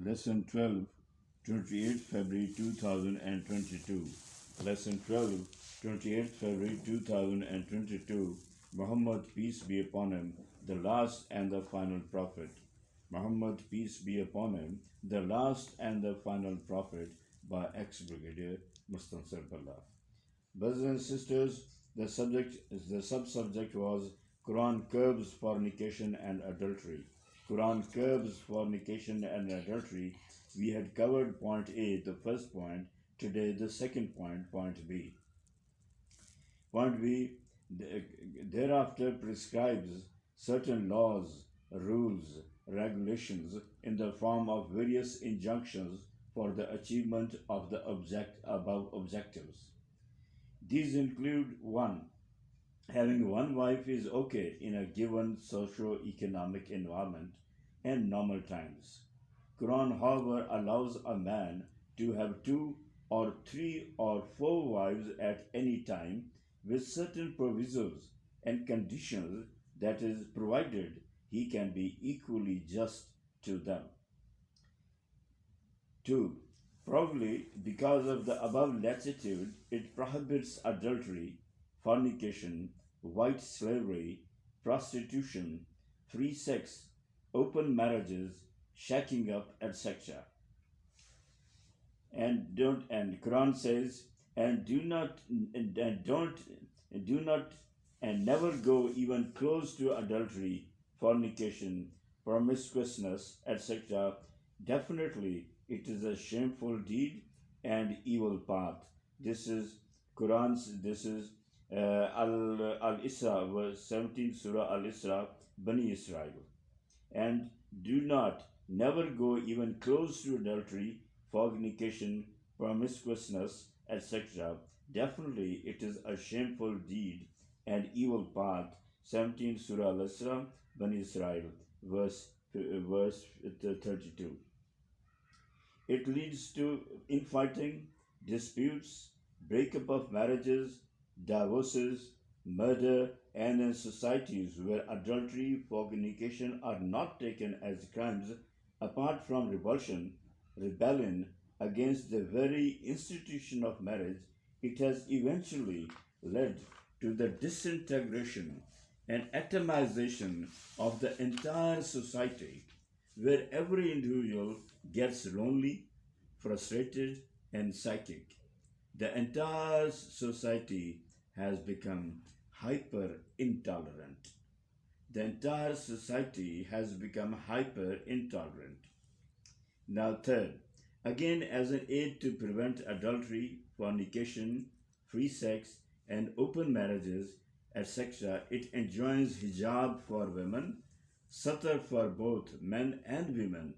Lesson 12, 28th February 2022. Lesson 12, 28th February 2022. Muhammad, peace be upon him, the last and the final prophet. Muhammad, peace be upon him, the last and the final prophet, by ex-brigadier Mustansar Billah. Brothers and sisters, the sub-subject was Quran curbs fornication and adultery. Quran curbs fornication and adultery. We had covered point A, the first point. Today, the second point, point B. Point B thereafter prescribes certain laws, rules, regulations in the form of various injunctions for the achievement of the above objectives. These include 1. Having one wife is okay in a given socio-economic environment and normal times. Quran, however, allows a man to have 2 or 3 or 4 wives at any time with certain provisos and conditions, that is, provided he can be equally just to them. 2. Probably because of the above latitude, it prohibits adultery, fornication, white slavery, prostitution, free sex, open marriages, shacking up, etc. And Quran says, and do not and never go even close to adultery, fornication, promiscuousness, etc. Definitely it is a shameful deed and evil path. This is Al-Isra, verse 17, Surah Al-Isra, Bani Israel. And do not, never go even close to adultery, fornication, promiscuousness, etc. Definitely it is a shameful deed and evil path. 17 Surah Al-Isra, Bani Israel, verse 32. It leads to infighting, disputes, breakup of marriages, divorces, murder, and in societies where adultery, fornication are not taken as crimes apart from rebellion against the very institution of marriage, it has eventually led to the disintegration and atomization of the entire society, where every individual gets lonely, frustrated, and psychic. The entire society has become hyper intolerant. The entire society has become hyper intolerant. Now, third, again, as an aid to prevent adultery, fornication, free sex, and open marriages, etc., it enjoins hijab for women, satar for both men and women,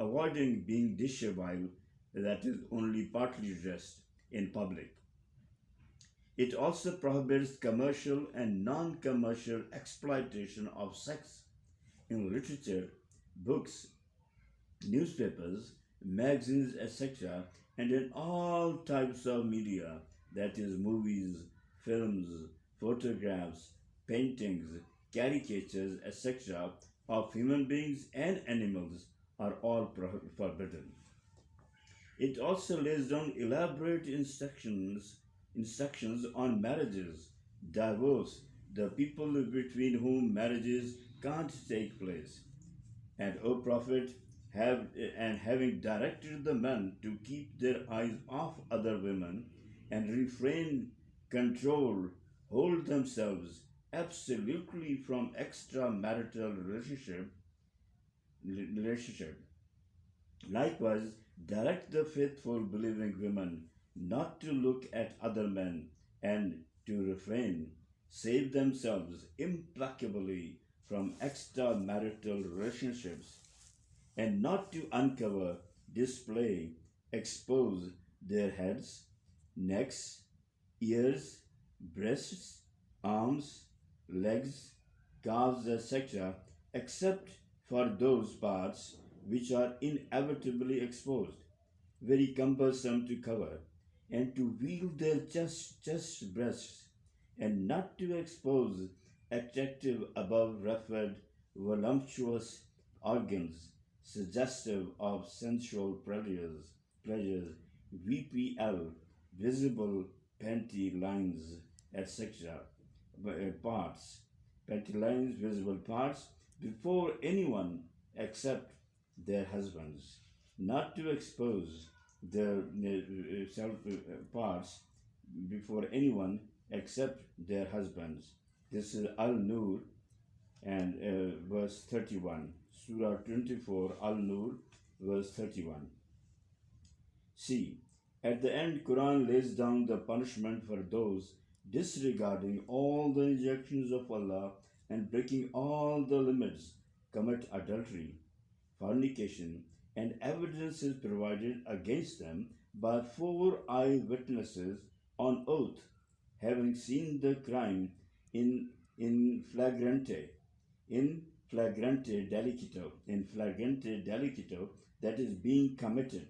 avoiding being disheveled, that is, only partly dressed, in public. It also prohibits commercial and non-commercial exploitation of sex in literature, books, newspapers, magazines, etc., and in all types of media, that is, movies, films, photographs, paintings, caricatures, etc., of human beings and animals are all forbidden. It also lays down elaborate instructions on marriages, divorce, the people between whom marriages can't take place. And, O Prophet, having directed the men to keep their eyes off other women and refrain, control, hold themselves absolutely from extramarital relationship. Likewise, direct the faithful believing women not to look at other men and to refrain, save themselves implacably from extramarital relationships, and not to uncover, display, expose their heads, necks, ears, breasts, arms, legs, calves, etc., except for those parts which are inevitably exposed, very cumbersome to cover, and to wield their chest breasts, and not to expose attractive above referred voluptuous organs, suggestive of sensual pleasures, VPL, visible panty lines, etc., parts, panty lines, visible parts, before anyone except their husbands, not to expose their self parts before anyone except their husbands. This is Al Nur and verse 31. Surah 24, Al Nur, verse 31. See, at the end, Quran lays down the punishment for those disregarding all the injunctions of Allah and breaking all the limits, commit adultery, fornication, and evidence is provided against them by 4 eyewitnesses on oath, having seen the crime in in flagrante, in flagrante delicto that is being committed.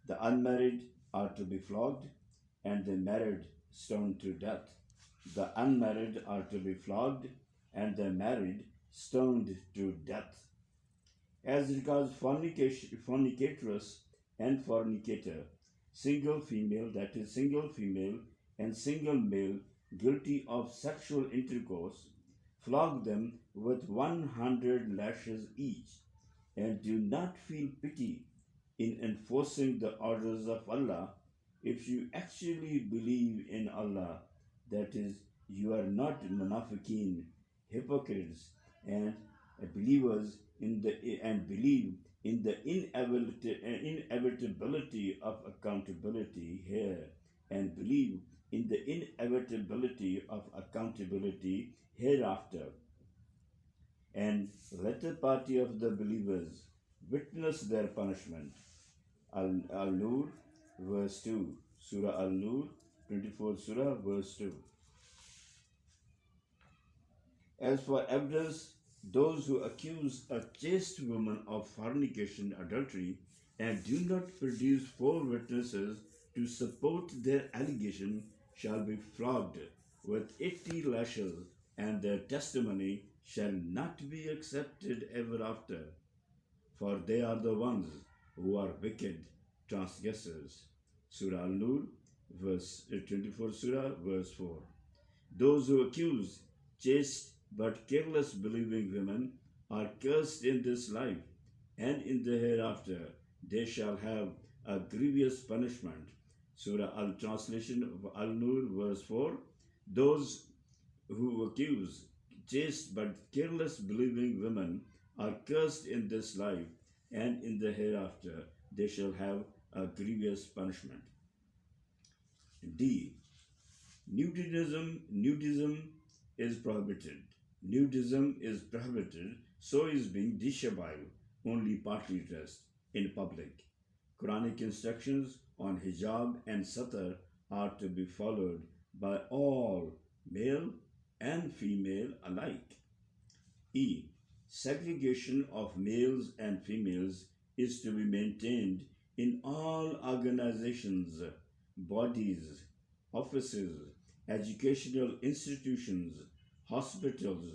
The unmarried are to be flogged, and the married stoned to death. The unmarried are to be flogged, and the married stoned to death. As regards fornicatress and fornicator, single female, that is, single female and single male guilty of sexual intercourse, flog them with 100 lashes each, and do not feel pity in enforcing the orders of Allah if you actually believe in Allah, that is, you are not munafiqeen, hypocrites, and believers in the and believe in the inevitability of accountability here, and believe in the inevitability of accountability hereafter. And let the party of the believers witness their punishment. Al-Nur, verse 2. Surah Al-Nur, 24 Surah, verse 2. As for evidence, those who accuse a chaste woman of fornication, adultery, and do not produce 4 witnesses to support their allegation shall be flogged with 80 lashes, and their testimony shall not be accepted ever after, for they are the ones who are wicked transgressors. Surah Al-Nur, verse 24 Surah, verse 4. Those who accuse chaste but careless believing women are cursed in this life, and in the hereafter they shall have a grievous punishment. Surah Al translation of Al-Nur, verse 4. Those who accuse chaste but careless believing women are cursed in this life, and in the hereafter they shall have a grievous punishment. D. Nudism is prohibited. Nudism is prohibited, so is being dishabille, only partly dressed, in public. Quranic instructions on hijab and satar are to be followed by all, male and female alike. E. Segregation of males and females is to be maintained in all organizations, bodies, offices, educational institutions, hospitals,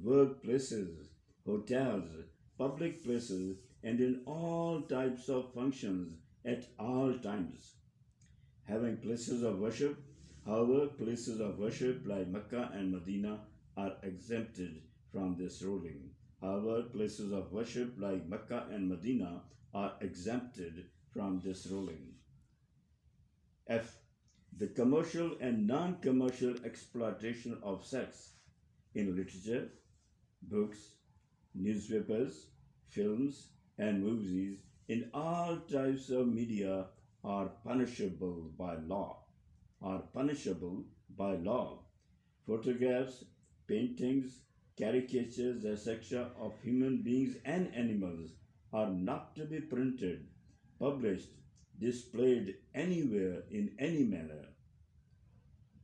workplaces, hotels, public places, and in all types of functions at all times. Having places of worship, however, places of worship like Mecca and Medina are exempted from this ruling. However, places of worship like Mecca and Medina are exempted from this ruling. F. The commercial and non-commercial exploitation of sex in literature, books, newspapers, films, and movies in all types of media are punishable by law. Photographs, paintings, caricatures, etc. of human beings and animals are not to be printed, published, displayed anywhere in any manner.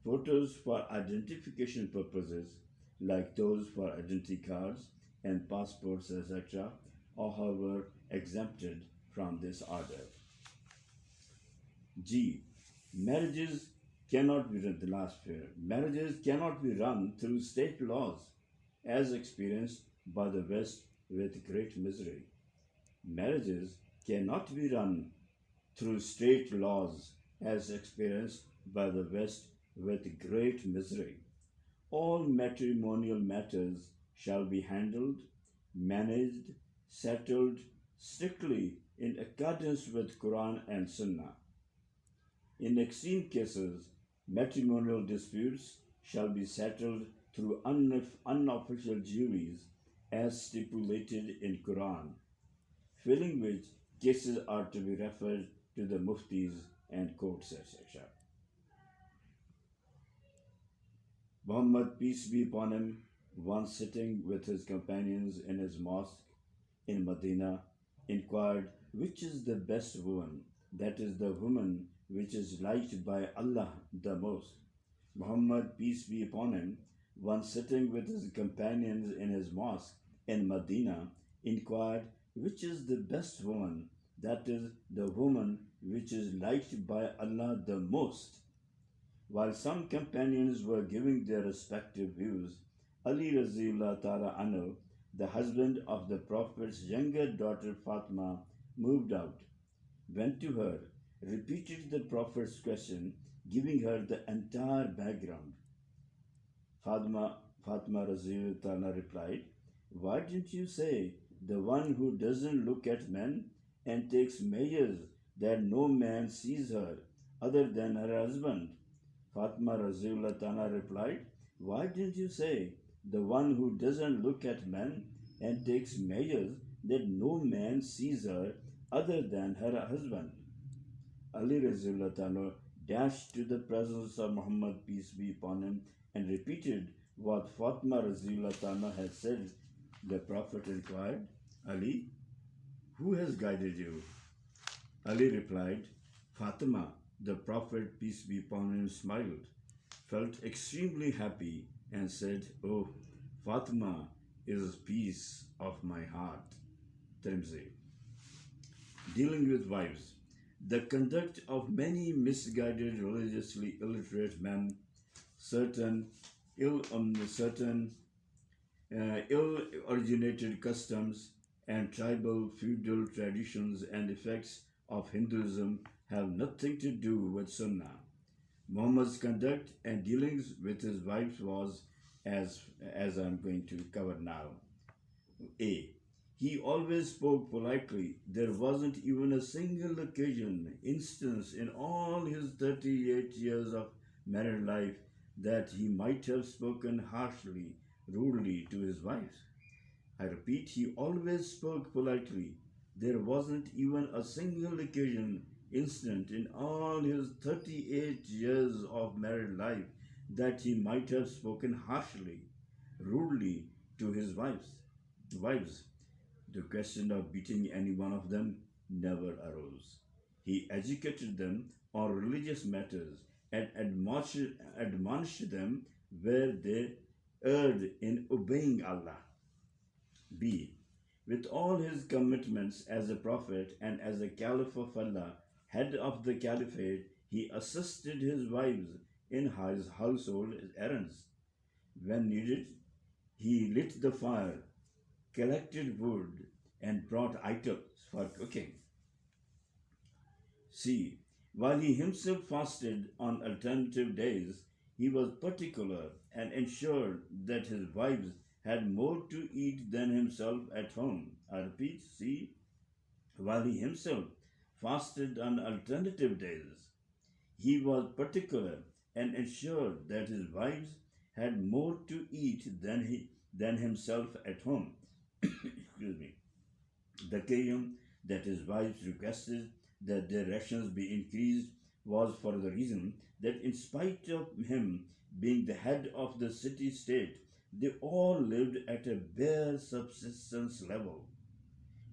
Photos for identification purposes, like those for identity cards and passports, etc., are however exempted from this order. G. Marriages cannot be run, the last fear. Marriages cannot be run through state laws, as experienced by the West with great misery. Marriages cannot be run through straight laws as experienced by the West with great misery. All matrimonial matters shall be handled, managed, settled strictly in accordance with Quran and Sunnah. In extreme cases, matrimonial disputes shall be settled through unofficial juries as stipulated in Quran, filling which cases are to be referred to the muftis and courts, etc. Muhammad, peace be upon him, once sitting with his companions in his mosque in Medina, inquired, which is the best woman? That is the woman which is liked by Allah the most. Muhammad, peace be upon him, once sitting with his companions in his mosque in Medina, inquired, which is the best woman? That is the woman which is liked by Allah the most. While some companions were giving their respective views, Ali Razilullah Ta'ala Anhu, the husband of the Prophet's younger daughter Fatima, moved out, went to her, repeated the Prophet's question, giving her the entire background. Fatima Razilullah Ta'ala replied, why didn't you say the one who doesn't look at men and takes measures that no man sees her other than her husband? Fatima Razulullah Tana replied, why didn't you say the one who doesn't look at men and takes measures that no man sees her other than her husband? Ali Razulullah Tana dashed to the presence of Muhammad, peace be upon him, and repeated what Fatima Razulullah Tana had said. The Prophet inquired, Ali, who has guided you? Ali replied, Fatima. The Prophet, peace be upon him, smiled, felt extremely happy, and said, oh, Fatima is peace of my heart. Tirmidhi. Dealing with wives. The conduct of many misguided, religiously illiterate men, certain ill-originated customs and tribal feudal traditions and effects of Hinduism have nothing to do with Sunnah. Muhammad's conduct and dealings with his wives was as I'm going to cover now. A. He always spoke politely. There wasn't even a single instance in all his 38 years of married life that he might have spoken harshly, rudely to his wives. I repeat, he always spoke politely. There wasn't even a single instant in all his 38 years of married life that he might have spoken harshly, rudely to his wives. The question of beating any one of them never arose. He educated them on religious matters and admonished them where they erred in obeying Allah. B. With all his commitments as a prophet and as a caliph of Allah, head of the caliphate, he assisted his wives in his household errands. When needed, he lit the fire, collected wood, and brought items for cooking. C. While he himself fasted on alternative days, he was particular and ensured that his wives had more to eat than himself at home. I repeat, C. While he himself fasted on alternative days, he was particular and ensured that his wives had more to eat than himself at home. Excuse me. The occasion that his wives requested that their rations be increased was for the reason that in spite of him being the head of the city state, they all lived at a bare subsistence level.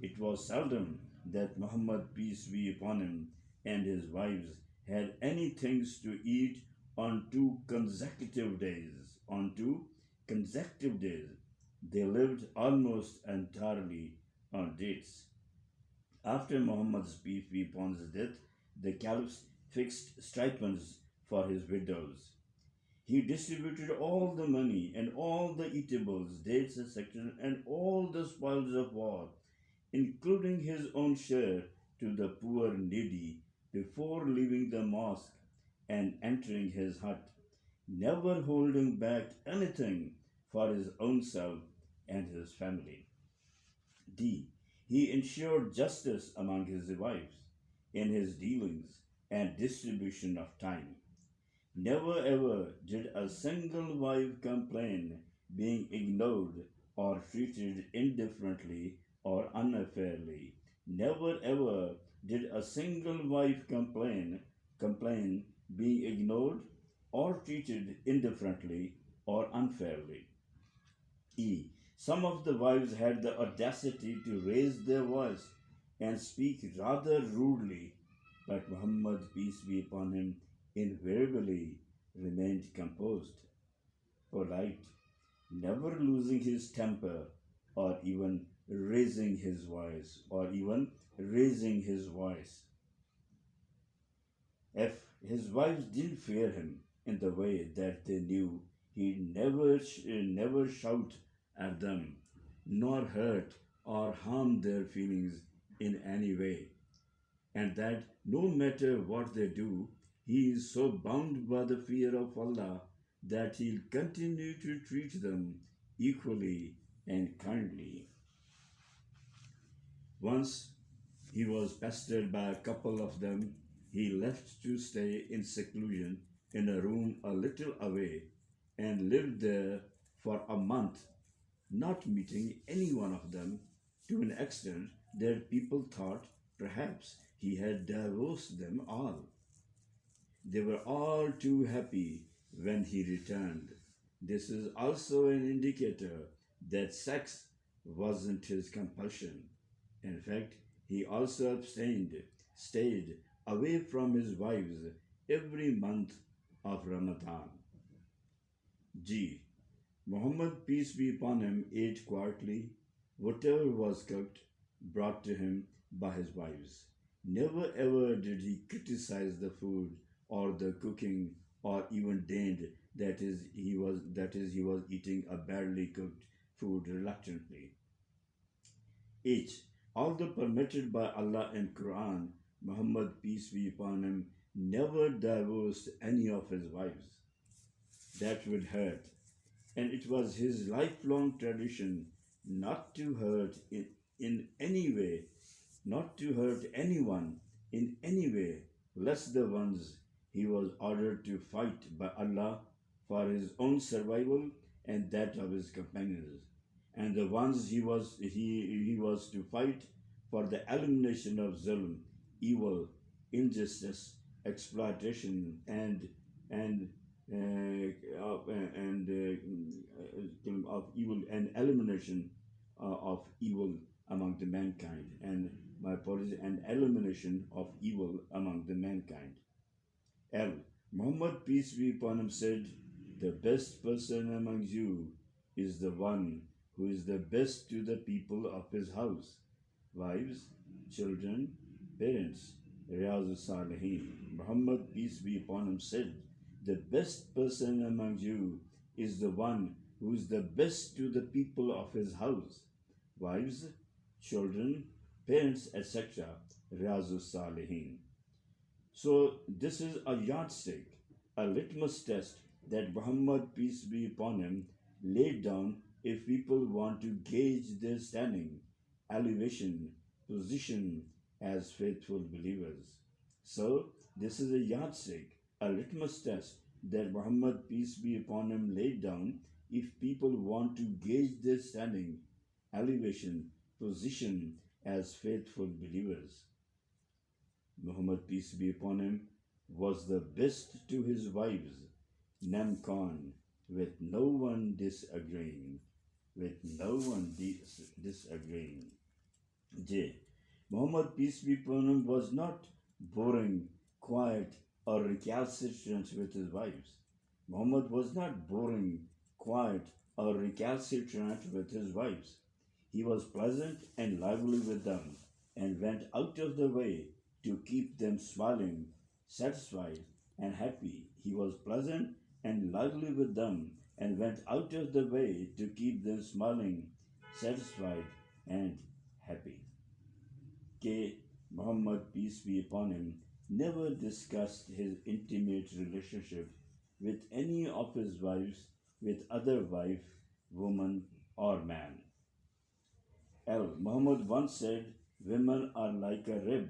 It was seldom that Muhammad, peace be upon him, and his wives had any things to eat on two consecutive days. They lived almost entirely on dates. After Muhammad's peace be upon his death, the caliphs fixed stipends for his widows. He distributed all the money and all the eatables, dates, etc., and all the spoils of war including his own share to the poor needy before leaving the mosque and entering his hut, never holding back anything for his own self and his family. D. He ensured justice among his wives in his dealings and distribution of time. Never ever did a single wife complain being ignored or treated indifferently or unfairly. Never ever did a single wife complain being ignored or treated indifferently or unfairly. E. Some of the wives had the audacity to raise their voice and speak rather rudely, but Muhammad, peace be upon him, invariably remained composed, polite, never losing his temper or even raising his voice. If his wives didn't fear him in the way that they knew, he never shout at them, nor hurt or harm their feelings in any way, and that no matter what they do, he is so bound by the fear of Allah that he'll continue to treat them equally and kindly. Once he was pestered by a couple of them. He left to stay in seclusion in a room a little away and lived there for a month, not meeting any one of them, to an extent that people thought perhaps he had divorced them all. They were all too happy when he returned. This is also an indicator that sex wasn't his compulsion. In fact, he also stayed away from his wives every month of Ramadan. G. Muhammad, peace be upon him, ate quietly whatever was cooked, brought to him by his wives. Never ever did he criticize the food or the cooking or even deigned that is he was eating a badly cooked food reluctantly. H. Although permitted by Allah in Quran, Muhammad, peace be upon him, never divorced any of his wives. That would hurt, and it was his lifelong tradition not to hurt in any way, not to hurt anyone in any way, less the ones he was ordered to fight by Allah for his own survival and that of his companions, and the ones he was to fight for the elimination of zulm, evil, injustice, exploitation, and of evil and elimination of evil among the mankind, and my apologies, and elimination of evil among the mankind. L. Muhammad, peace be upon him, said, "The best person among you is the one who is the best to the people of his house, wives, children, parents." Riyaz Salihin. Muhammad, peace be upon him, said, "The best person among you is the one who is the best to the people of his house, wives, children, parents, etc." Riyaz Salihin. So this is a yardstick, a litmus test that Muhammad, peace be upon him, laid down if people want to gauge their standing, elevation, position as faithful believers. So this is a yardstick, a litmus test that Muhammad, peace be upon him, laid down if people want to gauge their standing, elevation, position as faithful believers. Muhammad, peace be upon him, was the best to his wives, Namkon, with no one disagreeing. J. Muhammad, peace be upon him, was not boring, quiet, or recalcitrant with his wives. Muhammad was not boring, quiet, or recalcitrant with his wives. He was pleasant and lively with them, and went out of the way to keep them smiling, satisfied, and happy. He was pleasant and lively with them, and went out of the way to keep them smiling, satisfied, and happy. K. Muhammad, peace be upon him, never discussed his intimate relationship with any of his wives, with other wife, woman, or man. L. Muhammad once said, women are like a rib,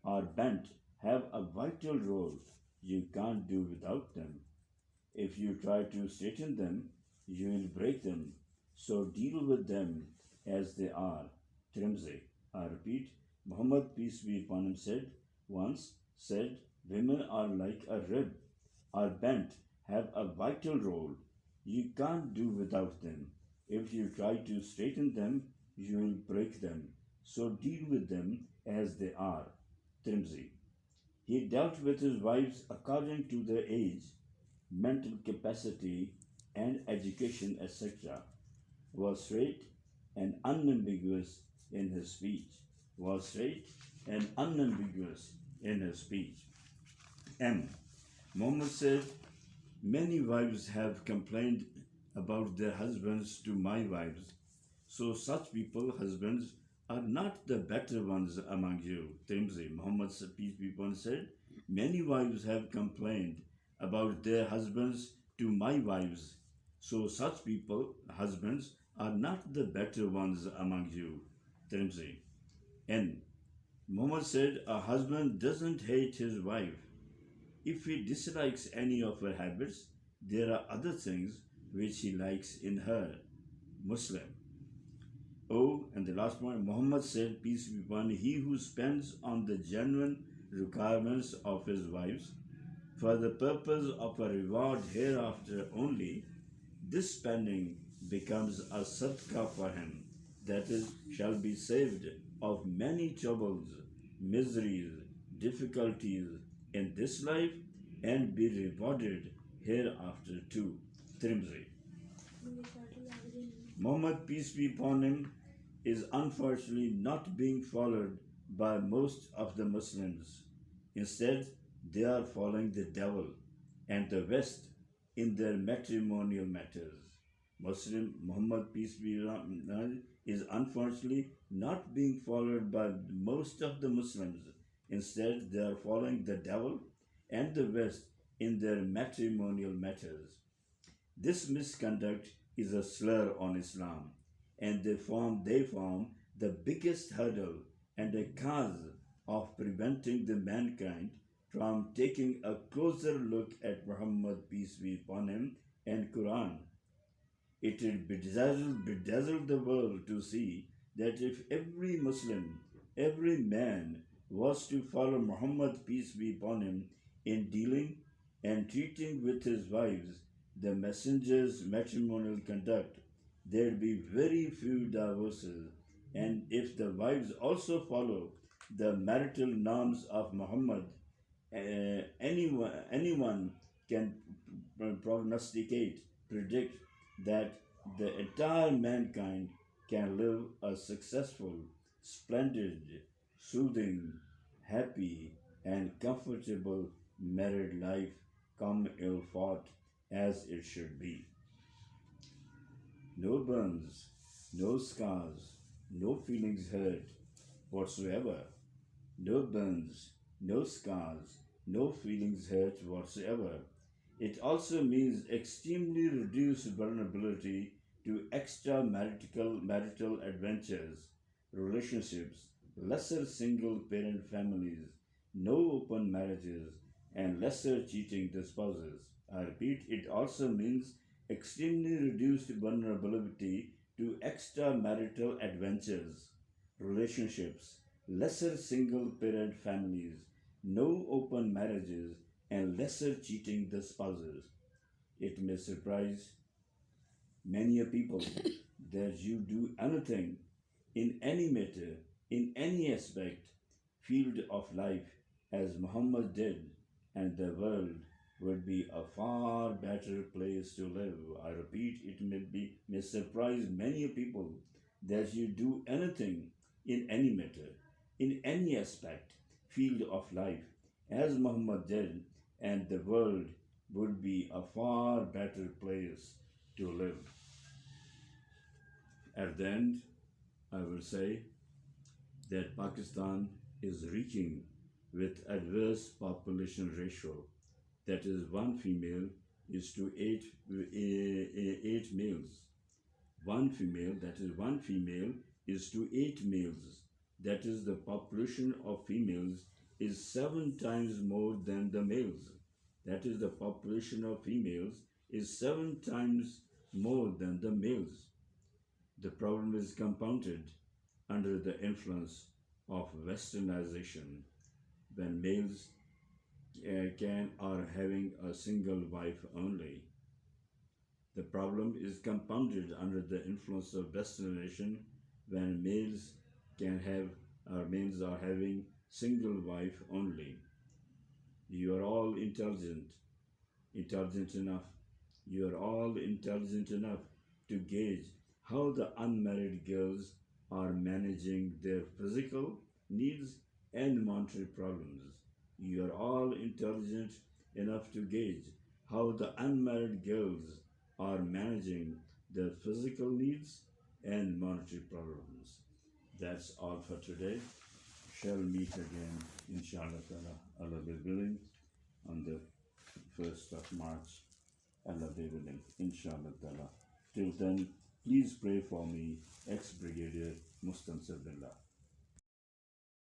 are bent, have a vital role. You can't do without them. If you try to straighten them, you will break them. So deal with them as they are. Trimzi. I repeat, Muhammad, peace be upon him, said, women are like a rib, are bent, have a vital role. You can't do without them. If you try to straighten them, you will break them. So deal with them as they are. Trimzi. He dealt with his wives according to their age, mental capacity, and education, etc. Was straight and unambiguous in his speech. Was straight and unambiguous in his speech. M. Muhammad said, many wives have complained about their husbands to my wives, so such people, husbands, are not the better ones among you. Tirmidhi, Muhammad, peace be upon him, said, many wives have complained about their husbands to my wives, so such people, husbands, are not the better ones among you. Tirmidhi. N. Muhammad said, a husband doesn't hate his wife. If he dislikes any of her habits, there are other things which he likes in her. Muslim. Oh, and the last point, Muhammad said, peace be upon him, he who spends on the genuine requirements of his wives for the purpose of a reward hereafter only, this spending becomes a sadaqah for him, that is, shall be saved of many troubles, miseries, difficulties in this life and be rewarded hereafter too. Tirmidhi. Muhammad, peace be upon him, is unfortunately not being followed by most of the Muslims. Instead, they are following the devil and the West in their matrimonial matters. Muslim Muhammad, peace be upon him, is unfortunately not being followed by most of the Muslims. Instead, they are following the devil and the West in their matrimonial matters. This misconduct is a slur on Islam, and they form the biggest hurdle and a cause of preventing the mankind from taking a closer look at Muhammad, peace be upon him, and Quran. It will bedazzle the world to see that if every Muslim, every man was to follow Muhammad, peace be upon him, in dealing and treating with his wives the messenger's matrimonial conduct, there will be very few divorces. And if the wives also follow the marital norms of Muhammad, anyone can prognosticate, predict that the entire mankind can live a successful, splendid, soothing, happy, and comfortable married life, come ill fought as it should be. No burns, no scars, no feelings hurt whatsoever. No burns, no scars, no feelings hurt whatsoever. It also means extremely reduced vulnerability to marital adventures, relationships, lesser single parent families, no open marriages, and lesser cheating the spouses. I repeat, it also means extremely reduced vulnerability to extramarital adventures, relationships, lesser single parent families, no open marriages, and lesser cheating the spouses. It may surprise many a people that you do anything in any matter, in any aspect, field of life as Muhammad did, and the world would be a far better place to live. I repeat, may surprise many people that you do anything in any matter, in any aspect, field of life, as Muhammad did, and the world would be a far better place to live. At the end, I will say that Pakistan is reaching with adverse population ratio, that is one female is to eight males. One female, that is one female is to eight males. That is the population of females is 7 times more than the males. That is the population of females is 7 times more than the males. The problem is compounded under the influence of westernization when males can are having a single wife only. The problem is compounded under the influence of westernization when males can have or males are having single wife only. You are all intelligent enough. You are all intelligent enough to gauge how the unmarried girls are managing their physical needs and monetary problems. You are all intelligent enough to gauge how the unmarried girls are managing their physical needs and monetary problems. That's all for today. Shall meet again, inshallah ta'ala, Allah willing, on the 1st of March, Allah willing, inshallah ta'ala. Till then, please pray for me, ex-Brigadier Mustansar Billah.